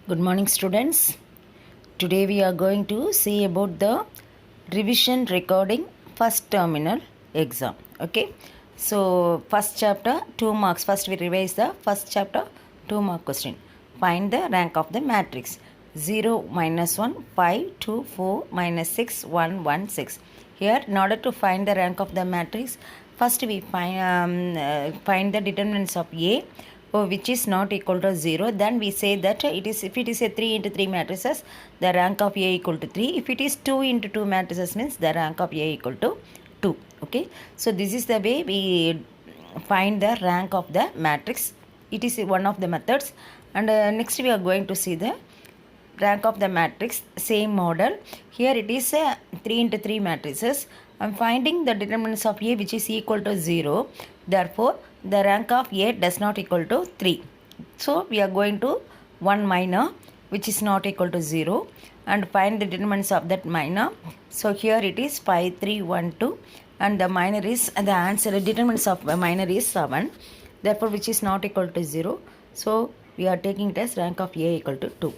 Good morning, students. Today we are going to see about the revision recording first terminal exam. Okay. So first chapter 2 marks. First we revise the first chapter 2 mark question. Find the rank of the matrix. 0 minus 1 5 2 4 minus 6 1 1 6. Here in order to find the rank of the matrix, first we find the determinants of A, which is not equal to 0. Then we say that if it is a 3 into 3 matrices, the rank of A equal to 3. If it is 2 into 2 matrices, means the rank of A equal to 2. Okay, so this is the way we find the rank of the matrix. It is one of the methods. And next we are going to see the rank of the matrix, same model. Here it is 3 into 3 matrices. I am finding the determinants of A which is equal to 0. Therefore, the rank of A does not equal to 3. So, we are going to one minor which is not equal to 0 and find the determinants of that minor. So, here it is 5, 3, 1, 2 and the minor is, the answer, the determinants of minor is 7. Therefore, which is not equal to 0. So, we are taking it as rank of A equal to 2.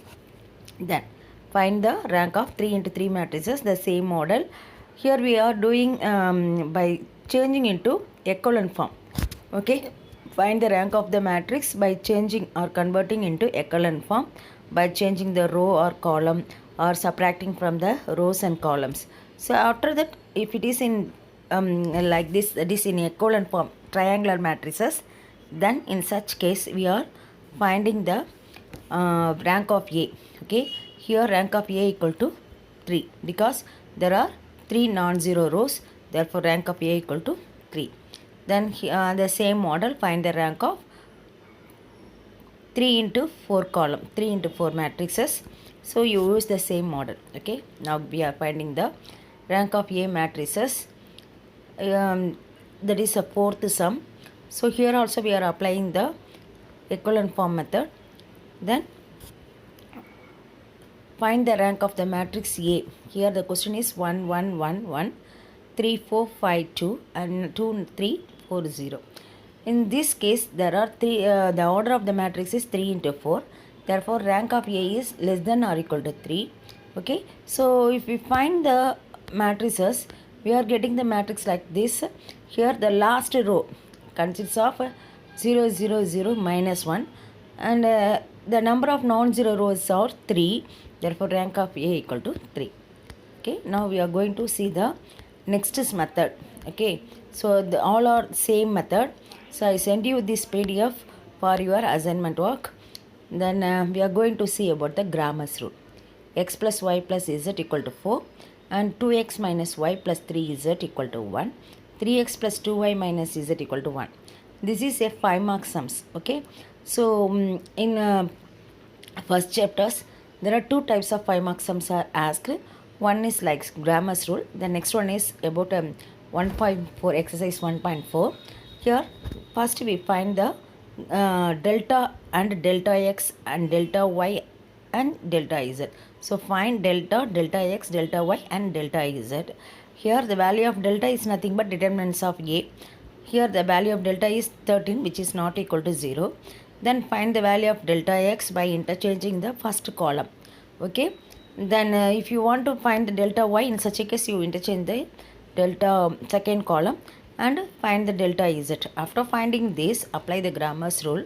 Then find the rank of 3 into 3 matrices, the same model. Here we are doing by changing into echelon form. Okay, find the rank of the matrix by changing or converting into echelon form by changing the row or column or subtracting from the rows and columns. So after that, if it is in like this, that is in echelon form, triangular matrices, then in such case we are finding the rank of A. Okay, here rank of A equal to 3 because there are 3 non-zero rows. Therefore, rank of A equal to 3. Then the same model, find the rank of 3 into 4 column, 3 into 4 matrices. So, you use the same model. Okay, now we are finding the rank of A matrices. That is a fourth sum. So, here also we are applying the echelon form method. Then find the rank of the matrix A. Here the question is 1 1 1 1 3 4 5 2 and 2 3 4 0. In this case there are three, the order of the matrix is 3 into 4. Therefore rank of A is less than or equal to 3. Okay, so if we find the matrices, we are getting the matrix like this. Here the last row consists of 0 0 0 minus 1 and the number of non-zero rows are 3. Therefore rank of A equal to 3. Okay, now we are going to see the next method. Okay, so all are same method. So I send you this PDF for your assignment work. Then we are going to see about the Grammar's rule. X plus y plus z equal to 4 and 2x minus y plus 3z equal to 1. 3x plus 2y minus z equal to 1. This is a 5 mark sums. Okay, so in first chapters there are two types of 5 mark sums are asked. One is like Grammar's rule. The next one is about 1.4 exercise 1.4. Here first we find the delta and delta x and delta y and delta z. So find delta, delta x, delta y and delta z. Here the value of delta is nothing but determinants of A. Here the value of delta is 13 which is not equal to 0. Then find the value of delta x by interchanging the first column. Okay, then if you want to find the delta y, in such a case you interchange the delta second column and find the delta z. After finding this, apply the Grammar's rule.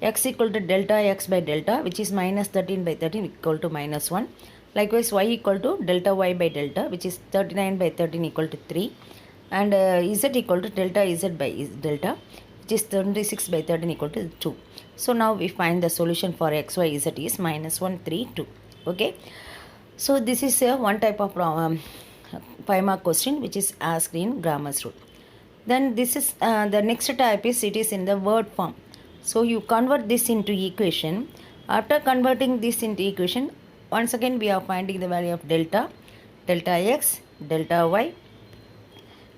X equal to delta x by delta, which is minus 13 by 13 equal to minus 1. Likewise y equal to delta y by delta, which is 39 by 13 equal to 3. And z equal to delta z by delta, which is 26 by 13 equal to 2. So now we find the solution for x, y, z is minus 1, 3, 2. Okay. So this is one type of 5 mark question which is asked in Grammar's rule. Then this is the next type is it is in the word form. So you convert this into equation. After converting this into equation, once again we are finding the value of delta, delta x, delta y,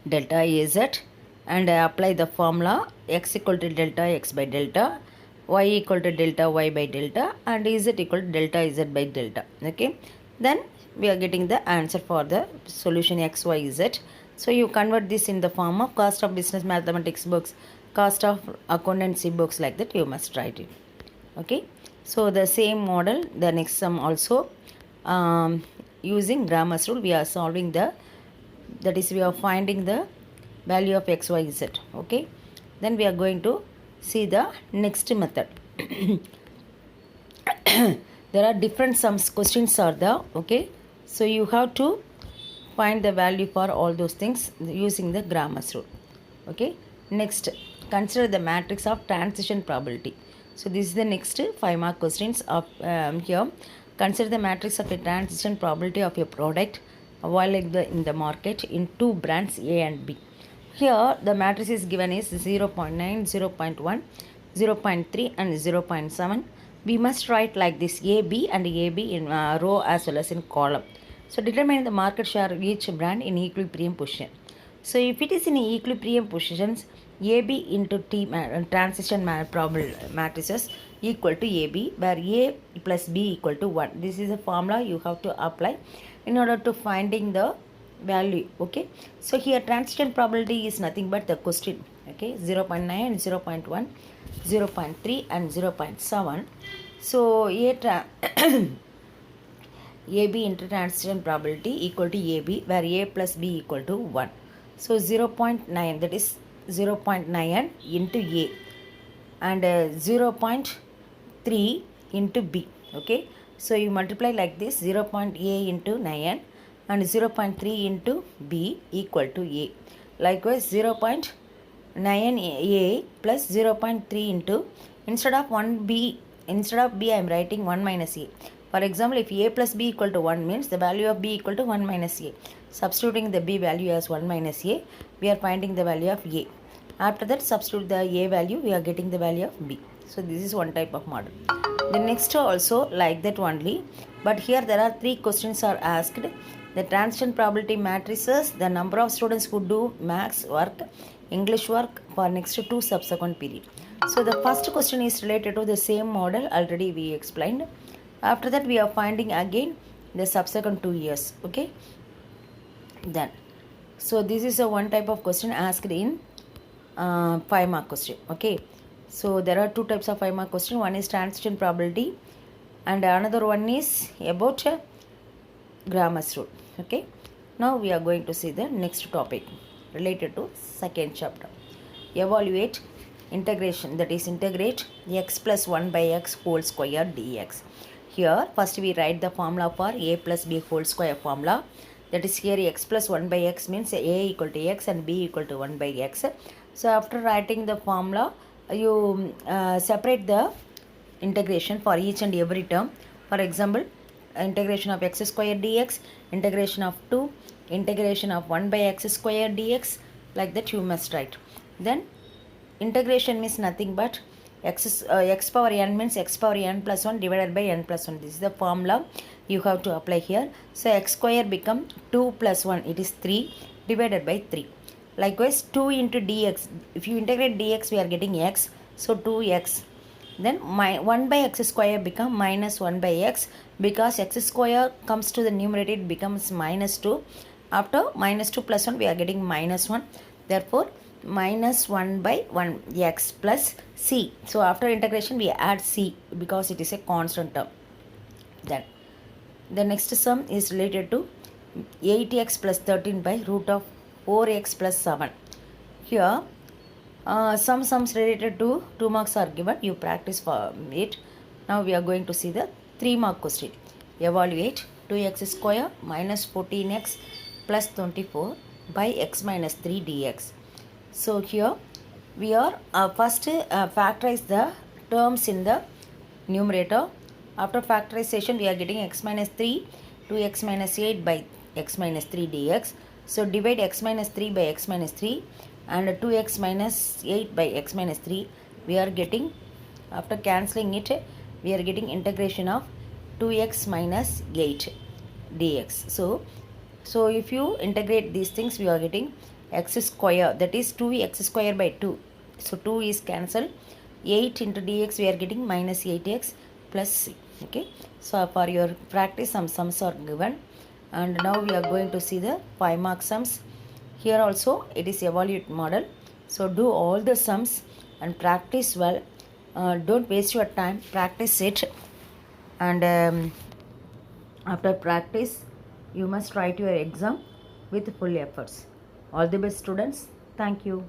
delta z and apply the formula x equal to delta x by delta, y equal to delta y by delta and z equal to delta z by delta. Okay, then we are getting the answer for the solution x, y, z. So you convert this in the form of cost of business mathematics books, cost of accountancy books, like that you must write it. Okay, So the same model, the next sum also, using Grammar's rule we are solving that is we are finding the value of x, y, z. Okay, then we are going to see the next method. There are different sums questions are there. Okay, so you have to find the value for all those things using the Grammar's rule. Okay, next, consider the matrix of transition probability. So this is the next 5-mark questions of here. Consider the matrix of a transition probability of a product available in the market in two brands A and B. Here the matrix is given is 0.9, 0.1, 0.3 and 0.7. We must write like this: AB and AB in row as well as in column. So determine the market share of each brand in equilibrium position. So if it is in equilibrium positions, AB into T transition matrices equal to AB, where A plus B equal to 1. This is a formula you have to apply in order to finding the value. Okay, so here transition probability is nothing but the question. Okay, 0.9 and 0.1, 0.3 and 0.7. So AB into transition probability equal to AB, where A plus B equal to 1. So 0.9, that is 0.9 into A, and 0.3 into B. Okay, so you multiply like this: 0.A into 9 and 0.3 into B equal to A. Likewise 0.9A plus 0.3 into, instead of B I am writing 1 minus A. For example, if A plus B equal to 1 means the value of B equal to 1 minus A. Substituting the B value as 1 minus A, we are finding the value of A. After that, substitute the A value, we are getting the value of B. So this is one type of model. The next also like that only, but here there are 3 questions are asked. The transition probability matrices, the number of students who do maths work, English work for next 2 subsequent period. So the first question is related to the same model already we explained. After that we are finding again the subsequent 2 years. Okay, then so this is a one type of question asked in 5-mark question. Okay, so there are 2 types of 5-mark question. One is transition probability and another one is about Grammar's rule. Okay, now we are going to see the next topic related to second chapter. Evaluate integration, that is integrate x plus 1 by x whole square dx. Here first we write the formula for a plus b whole square formula. That is here x plus 1 by x means a equal to x and b equal to 1 by x. So after writing the formula, you separate the integration for each and every term. For example, integration of x square dx, integration of 2, integration of 1 by x square dx, like that you must write. Then integration means nothing but x power n means x power n plus 1 divided by n plus 1. This is the formula you have to apply here. So x square become 2 plus 1, it is 3 divided by 3. Likewise 2 into dx, if you integrate dx we are getting x, so 2x. Then 1 by x square become minus 1 by x, because x square comes to the numerator, it becomes minus 2. After minus 2 plus 1 we are getting minus 1. Therefore minus 1 by 1 x plus c. So after integration we add c because it is a constant term. Then the next sum is related to 8x plus 13 by root of 4x plus 7. Here some sums related to 2 marks are given, you practice for it. Now we are going to see the 3-mark question. Evaluate 2x square minus 14x plus 24 by x minus 3 dx. So here we are first factorize the terms in the numerator. After factorization we are getting x minus 3 to x minus 8 by x minus 3 dx. So divide x minus 3 by x minus 3 and 2x minus 8 by x minus 3. We are getting, after cancelling it, we are getting integration of 2x minus 8 dx. So if you integrate these things, we are getting x square, that is 2x square by 2. So 2 is cancelled. 8 into dx we are getting minus 8x plus c. Okay, so for your practice some sums are given, and now we are going to see the 5-mark sums. Here also it is evaluate model. So do all the sums and practice well. Don't waste your time, practice it, and after practice you must write your exam with full efforts. All the best, students. Thank you.